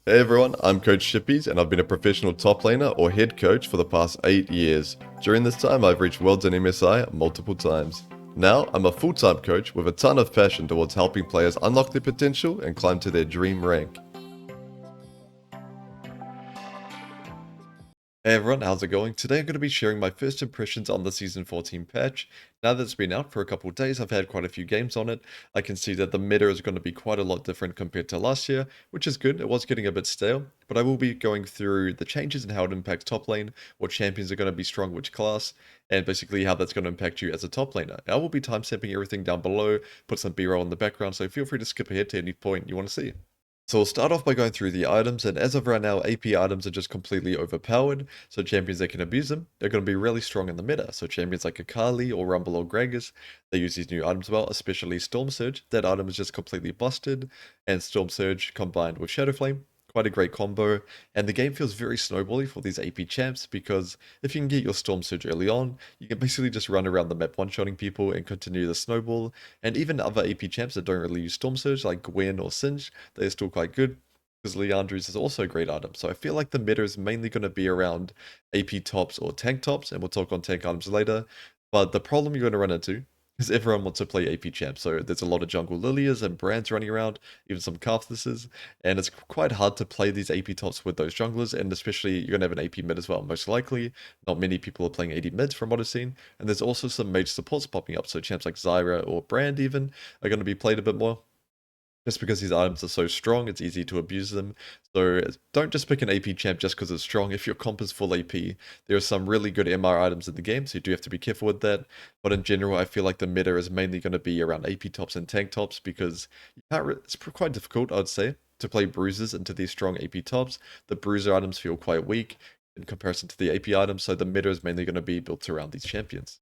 Hey everyone, I'm Coach Chippys and I've been a professional top laner or head coach for the past 8 years. During this time I've reached Worlds and MSI multiple times. Now I'm a full-time coach with a ton of passion towards helping players unlock their potential and climb to their dream rank. Hey everyone, how's it going? Today I'm going to be sharing my first impressions on the Season 14 patch. Now that it's been out for a couple of days, I've had quite a few games on it. I can see that the meta is going to be quite a lot different compared to last year, which is good. It was getting a bit stale, but I will be going through the changes and how it impacts top lane, what champions are going to be strong, which class, and basically how that's going to impact you as a top laner. I will be timestamping everything down below, put some B-roll in the background, so feel free to skip ahead to any point you want to see. So we'll start off by going through the items, and as of right now, AP items are just completely overpowered, so champions that can abuse them, they're going to be really strong in the meta. So champions like Akali or Rumble or Gragas, they use these new items well, especially Storm Surge. That item is just completely busted, and Storm Surge combined with Shadow Flame, quite a great combo, and the game feels very snowbally for these AP champs, because if you can get your Storm Surge early on, you can basically just run around the map one-shotting people and continue the snowball, and even other AP champs that don't really use Storm Surge, like Gwen or Singe, they're still quite good, because Leandre's is also a great item. So I feel like the meta is mainly going to be around AP tops or tank tops, and we'll talk on tank items later, but the problem you're going to run into is everyone wants to play AP champ, so there's a lot of jungle Lilias and Brands running around, even some Karthus's, and it's quite hard to play these AP tops with those junglers, and especially you're going to have an AP mid as well, most likely. Not many people are playing AD mids from what I've seen, and there's also some mage supports popping up, so champs like Zyra or Brand even are going to be played a bit more. Just because these items are so strong, it's easy to abuse them. So don't just pick an AP champ just because it's strong. If your comp is full AP, there are some really good MR items in the game, so you do have to be careful with that. But in general, I feel like the meta is mainly going to be around AP tops and tank tops because you can't it's quite difficult, I'd say, to play bruisers into these strong AP tops. The bruiser items feel quite weak in comparison to the AP items, so the meta is mainly going to be built around these champions.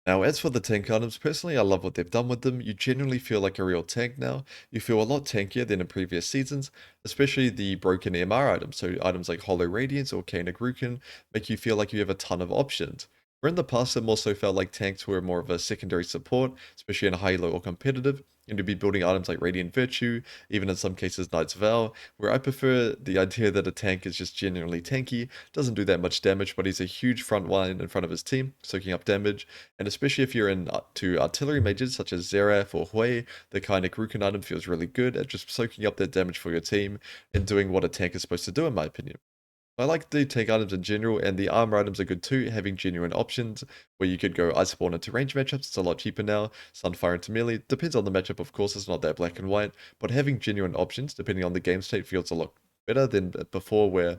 Now, as for the tank items, personally, I love what they've done with them. You genuinely feel like a real tank now. You feel a lot tankier than in previous seasons, especially the broken MR items. So items like Hollow Radiance or Kaina Gruken make you feel like you have a ton of options. Where in the past, it more so felt like tanks were more of a secondary support, especially in Halo or competitive, and to be building items like Radiant Virtue, even in some cases Knight's Vow, where I prefer the idea that a tank is just genuinely tanky, doesn't do that much damage, but he's a huge front line in front of his team, soaking up damage, and especially if you're in to artillery mages such as Xerath or Hui, the Kinetic Rukin item feels really good at just soaking up that damage for your team and doing what a tank is supposed to do in my opinion. I like the tank items in general, and the armor items are good too, having genuine options, where you could go Iceborne into range matchups, it's a lot cheaper now, Sunfire into melee, depends on the matchup of course, it's not that black and white, but having genuine options, depending on the game state, feels a lot better than before, where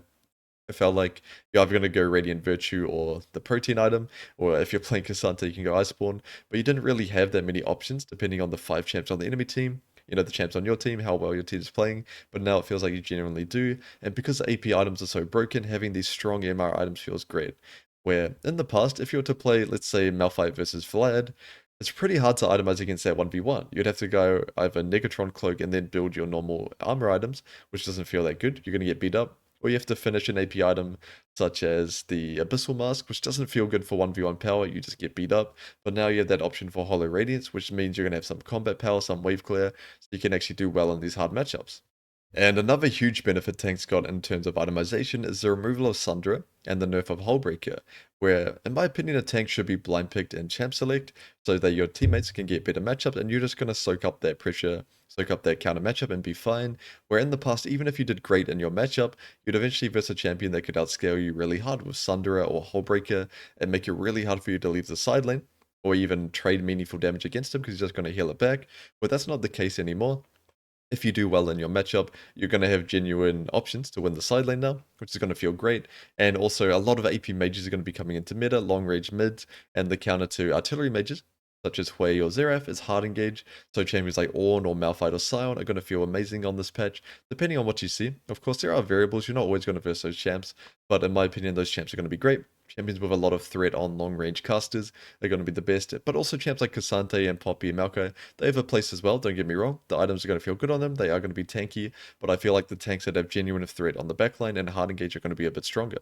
it felt like you're either going to go Radiant Virtue or the protein item, or if you're playing Cassandra, you can go Iceborne, but you didn't really have that many options depending on the 5 champs on the enemy team, the champs on your team, how well your team is playing, but now it feels like you genuinely do, and because the AP items are so broken, having these strong MR items feels great. Where in the past, if you were to play, let's say, Malphite versus Vlad, it's pretty hard to itemize against that 1v1. You'd have to go either Negatron Cloak and then build your normal armor items, which doesn't feel that good. You're going to get beat up, or you have to finish an AP item such as the Abyssal Mask, which doesn't feel good for 1v1 power, you just get beat up. But now you have that option for Hollow Radiance, which means you're going to have some combat power, some wave clear, so you can actually do well in these hard matchups. And another huge benefit tanks got in terms of itemization is the removal of Sundra and the nerf of Hullbreaker, where, in my opinion, a tank should be blind picked in champ select so that your teammates can get better matchups and you're just going to soak up that pressure, soak up that counter matchup and be fine. Where in the past, even if you did great in your matchup, you'd eventually verse a champion that could outscale you really hard with Sundra or Hullbreaker and make it really hard for you to leave the side lane or even trade meaningful damage against him because he's just going to heal it back. But that's not the case anymore. If you do well in your matchup, you're going to have genuine options to win the side lane now, which is going to feel great. And also, a lot of AP mages are going to be coming into meta, long range mids, and the counter to artillery mages, such as Hui or Xerath, is hard engage. So champions like Ornn or Malphite or Sion are going to feel amazing on this patch, depending on what you see. Of course, there are variables, you're not always going to verse those champs, but in my opinion, those champs are going to be great. Champions with a lot of threat on long-range casters are going to be the best, but also champs like Cassante and Poppy and Malko, they have a place as well, don't get me wrong. The items are going to feel good on them, they are going to be tanky, but I feel like the tanks that have genuine threat on the backline and hard engage are going to be a bit stronger.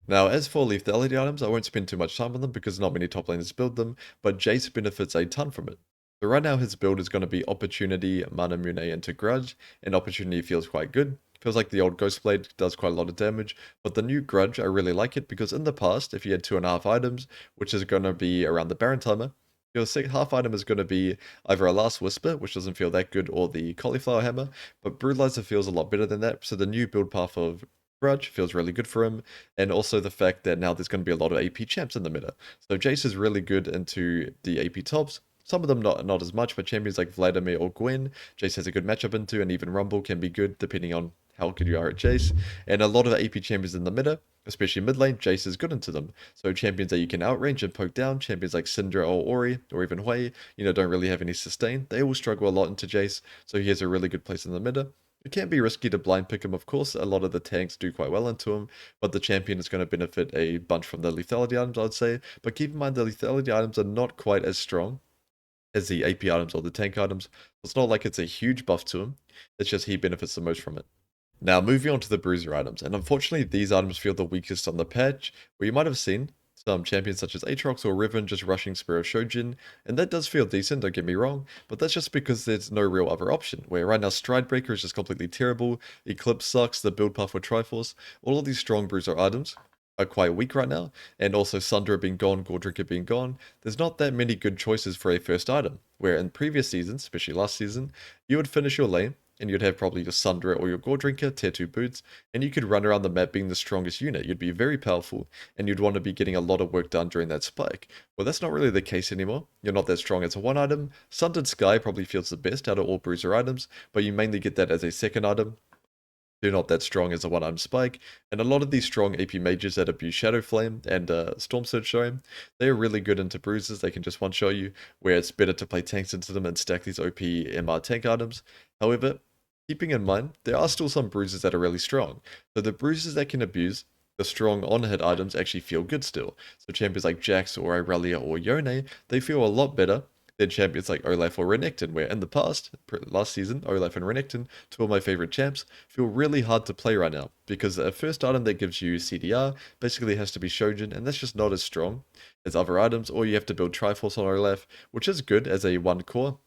Now, as for lethality items, I won't spend too much time on them because not many top laners build them, but Jace benefits a ton from it. So right now his build is going to be Opportunity, Mana Mune into Grudge, and Opportunity feels quite good. Feels like the old Ghost Blade does quite a lot of damage, but the new Grudge, I really like it because in the past, if you had 2.5 items, which is going to be around the Baron timer, your half item is going to be either a Last Whisper, which doesn't feel that good, or the Cauliflower Hammer, but Brutalizer feels a lot better than that, so the new build path of Grudge feels really good for him, and also the fact that now there's going to be a lot of AP champs in the meta. So Jace is really good into the AP tops, some of them not as much, but champions like Vladimir or Gwen, Jace has a good matchup into, and even Rumble can be good depending on how good you are at Jace. And a lot of AP champions in the meta, especially mid lane, Jace is good into them. So champions that you can outrange and poke down, champions like Syndra or Ori, or even Hui, don't really have any sustain. They all struggle a lot into Jace, so he has a really good place in the meta. It can be risky to blind pick him, of course. A lot of the tanks do quite well into him, but the champion is going to benefit a bunch from the lethality items, I'd say. But keep in mind, the lethality items are not quite as strong as the AP items or the tank items. It's not like it's a huge buff to him, it's just he benefits the most from it. Now, moving on to the Bruiser items, and unfortunately these items feel the weakest on the patch, where you might have seen some champions such as Aatrox or Riven just rushing Spear of Shojin, and that does feel decent, don't get me wrong, but that's just because there's no real other option, where right now Stridebreaker is just completely terrible, Eclipse sucks, the build path with Triforce, all of these strong Bruiser items are quite weak right now, and also Sundra being gone, Gordrinker being gone, there's not that many good choices for a first item, where in previous seasons, especially last season, you would finish your lane, and you'd have probably your Sundra or your Gordrinker, tier 2 boots, and you could run around the map being the strongest unit. You'd be very powerful, and you'd want to be getting a lot of work done during that spike. Well, that's not really the case anymore. You're not that strong as a one item. Sundered Sky probably feels the best out of all Bruiser items, but you mainly get that as a second item. They're not that strong as a one-item spike, and a lot of these strong AP mages that abuse Shadow Flame and Storm Surge Showing, they are really good into bruises. They can just one-shot you, where it's better to play tanks into them and stack these OP MR tank items. However, keeping in mind, there are still some bruises that are really strong. So the bruises that can abuse the strong on-hit items actually feel good still. So champions like Jax or Irelia or Yone, they feel a lot better than champions like Olaf or Renekton, where in the past, last season, Olaf and Renekton, two of my favorite champs, feel really hard to play right now, because a first item that gives you CDR basically has to be Shojin, and that's just not as strong as other items, or you have to build Triforce on Olaf, which is good as a one core,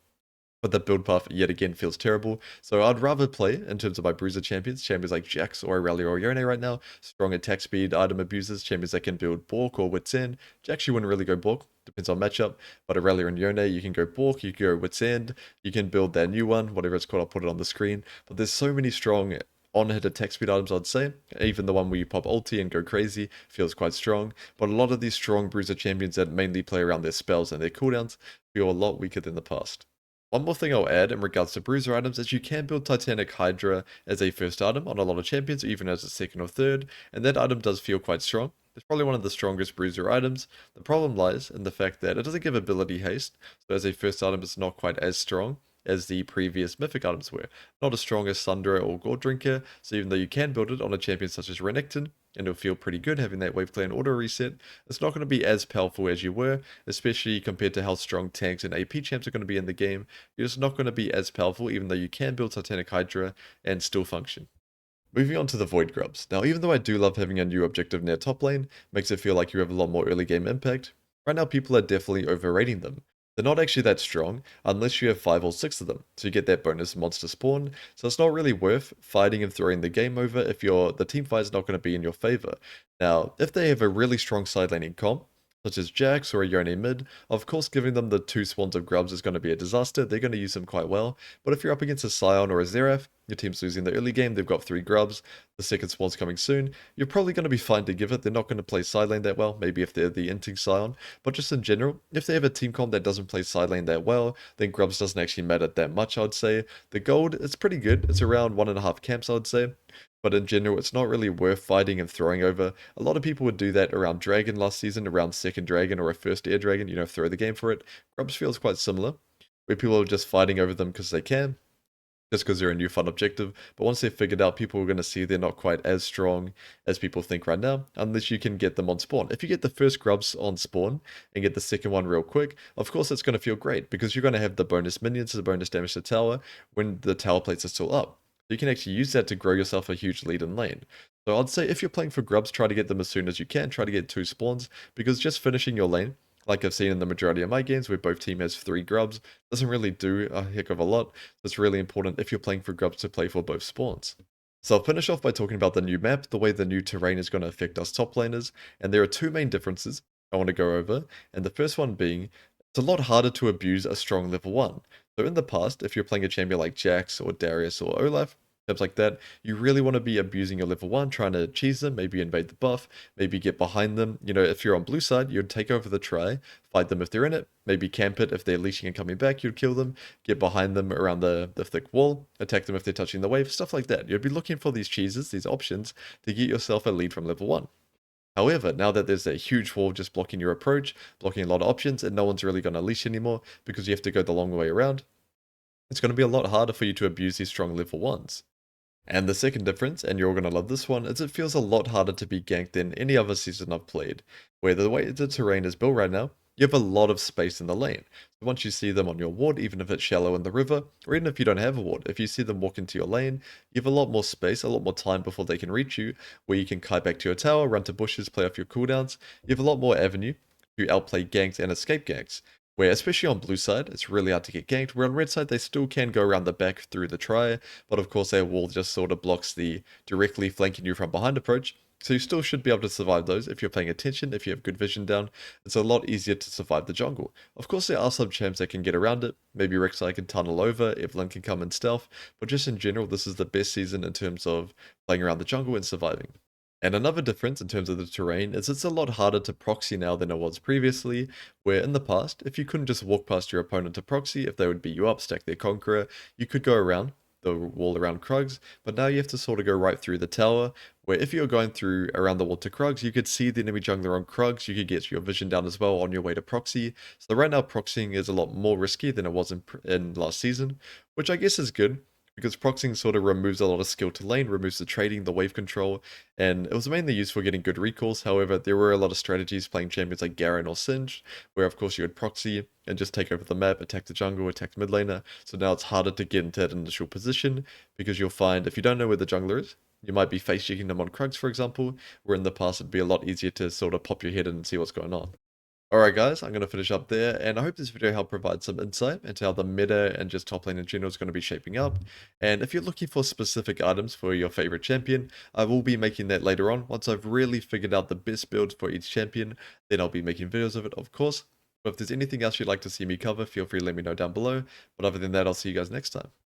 but the build path yet again feels terrible. So I'd rather play, in terms of my Bruiser champions like Jax or Irelia or Yone right now, strong attack speed, item abusers, champions that can build Bork or Wits End. Jax you wouldn't really go Bork, depends on matchup, but Irelia and Yone, you can go Bork, you can go Wits End, you can build that new one, whatever it's called, I'll put it on the screen. But there's so many strong on-hit attack speed items, I'd say. Even the one where you pop ulti and go crazy feels quite strong, but a lot of these strong Bruiser champions that mainly play around their spells and their cooldowns feel a lot weaker than the past. One more thing I'll add in regards to Bruiser items is you can build Titanic Hydra as a first item on a lot of champions, or even as a second or third, and that item does feel quite strong. It's probably one of the strongest Bruiser items. The problem lies in the fact that it doesn't give ability haste, so as a first item it's not quite as strong as the previous mythic items were. Not as strong as Sundra or Gordrinker, so even though you can build it on a champion such as Renekton, and it'll feel pretty good having that wave clan auto reset, it's not going to be as powerful as you were, especially compared to how strong tanks and AP champs are going to be in the game. You're just not going to be as powerful, even though you can build Titanic Hydra and still function. Moving on to the Voidgrubs. Now, even though I do love having a new objective near top lane, makes it feel like you have a lot more early game impact, right now people are definitely overrating them. They're not actually that strong unless you have 5 or 6 of them, so you get that bonus monster spawn, so it's not really worth fighting and throwing the game over if the team fight is not going to be in your favor. Now, if they have a really strong side laning comp, such as Jax or a Yone mid, of course giving them the 2 spawns of grubs is going to be a disaster, they're going to use them quite well, but if you're up against a Scion or a Xerath, your team's losing the early game, they've got 3 grubs, the second spawn's coming soon, you're probably going to be fine to give it, they're not going to play side lane that well, maybe if they're the inting Scion, but just in general, if they have a team comp that doesn't play side lane that well, then grubs doesn't actually matter that much, I'd say. The gold, it's pretty good, it's around 1.5 camps, I'd say. But in general, it's not really worth fighting and throwing over. A lot of people would do that around Dragon last season, around second Dragon or a first Air Dragon, throw the game for it. Grubs feels quite similar, where people are just fighting over them because they can, just because they're a new fun objective. But once they're figured out, people are going to see they're not quite as strong as people think right now, unless you can get them on spawn. If you get the first grubs on spawn and get the second one real quick, of course it's going to feel great, because you're going to have the bonus minions, the bonus damage to tower, when the tower plates are still up. You can actually use that to grow yourself a huge lead in lane. So I'd say if you're playing for grubs, try to get them as soon as you can, try to get 2 spawns, because just finishing your lane, like I've seen in the majority of my games where both team has 3 grubs, doesn't really do a heck of a lot. So it's really important if you're playing for grubs to play for both spawns. So I'll finish off by talking about the new map, the way the new terrain is going to affect us top laners, and there are two main differences I want to go over, and the first one being, it's a lot harder to abuse a strong level 1. So in the past, if you're playing a champion like Jax or Darius or Olaf, types like that, you really want to be abusing your level 1, trying to cheese them, maybe invade the buff, maybe get behind them. You know, if you're on blue side, you'd take over the try, fight them if they're in it, maybe camp it if they're leashing and coming back, you'd kill them, get behind them around the thick wall, attack them if they're touching the wave, stuff like that. You'd be looking for these cheeses, these options, to get yourself a lead from level 1. However, now that there's a huge wall just blocking your approach, blocking a lot of options, and no one's really going to leash anymore because you have to go the long way around, it's going to be a lot harder for you to abuse these strong level 1s. And the second difference, and you're all going to love this one, is it feels a lot harder to be ganked than any other season I've played, where the way the terrain is built right now, you have a lot of space in the lane. So once you see them on your ward, even if it's shallow in the river, or even if you don't have a ward, if you see them walk into your lane, you have a lot more space, a lot more time before they can reach you, where you can kite back to your tower, run to bushes, play off your cooldowns. You have a lot more avenue to outplay ganks and escape ganks. Where, especially on blue side, it's really hard to get ganked, where on red side they still can go around the back through the try, but of course their wall just sort of blocks the directly flanking you from behind approach, so you still should be able to survive those if you're paying attention, if you have good vision down. It's a lot easier to survive the jungle. Of course there are some champs that can get around it, maybe Rek'Sai can tunnel over, Evelynn can come in stealth, but just in general this is the best season in terms of playing around the jungle and surviving. And another difference in terms of the terrain is it's a lot harder to proxy now than it was previously, where in the past, if you couldn't just walk past your opponent to proxy, if they would beat you up, stack their Conqueror, you could go around the wall around Krugs, but now you have to sort of go right through the tower, where if you're going through around the wall to Krugs, you could see the enemy jungler on Krugs, you could get your vision down as well on your way to proxy. So right now proxying is a lot more risky than it was in last season, which I guess is good, because proxying sort of removes a lot of skill to lane, removes the trading, the wave control, and it was mainly used for getting good recalls. However, there were a lot of strategies playing champions like Garen or Singed, where of course you would proxy and just take over the map, attack the jungle, attack the mid laner. So now it's harder to get into that initial position, because you'll find if you don't know where the jungler is, you might be face checking them on Krugs, for example, where in the past it'd be a lot easier to sort of pop your head in and see what's going on. Alright guys, I'm going to finish up there, and I hope this video helped provide some insight into how the meta and just top lane in general is going to be shaping up. And if you're looking for specific items for your favorite champion, I will be making that later on. Once I've really figured out the best builds for each champion, then I'll be making videos of it, of course. But if there's anything else you'd like to see me cover, feel free to let me know down below. But other than that, I'll see you guys next time.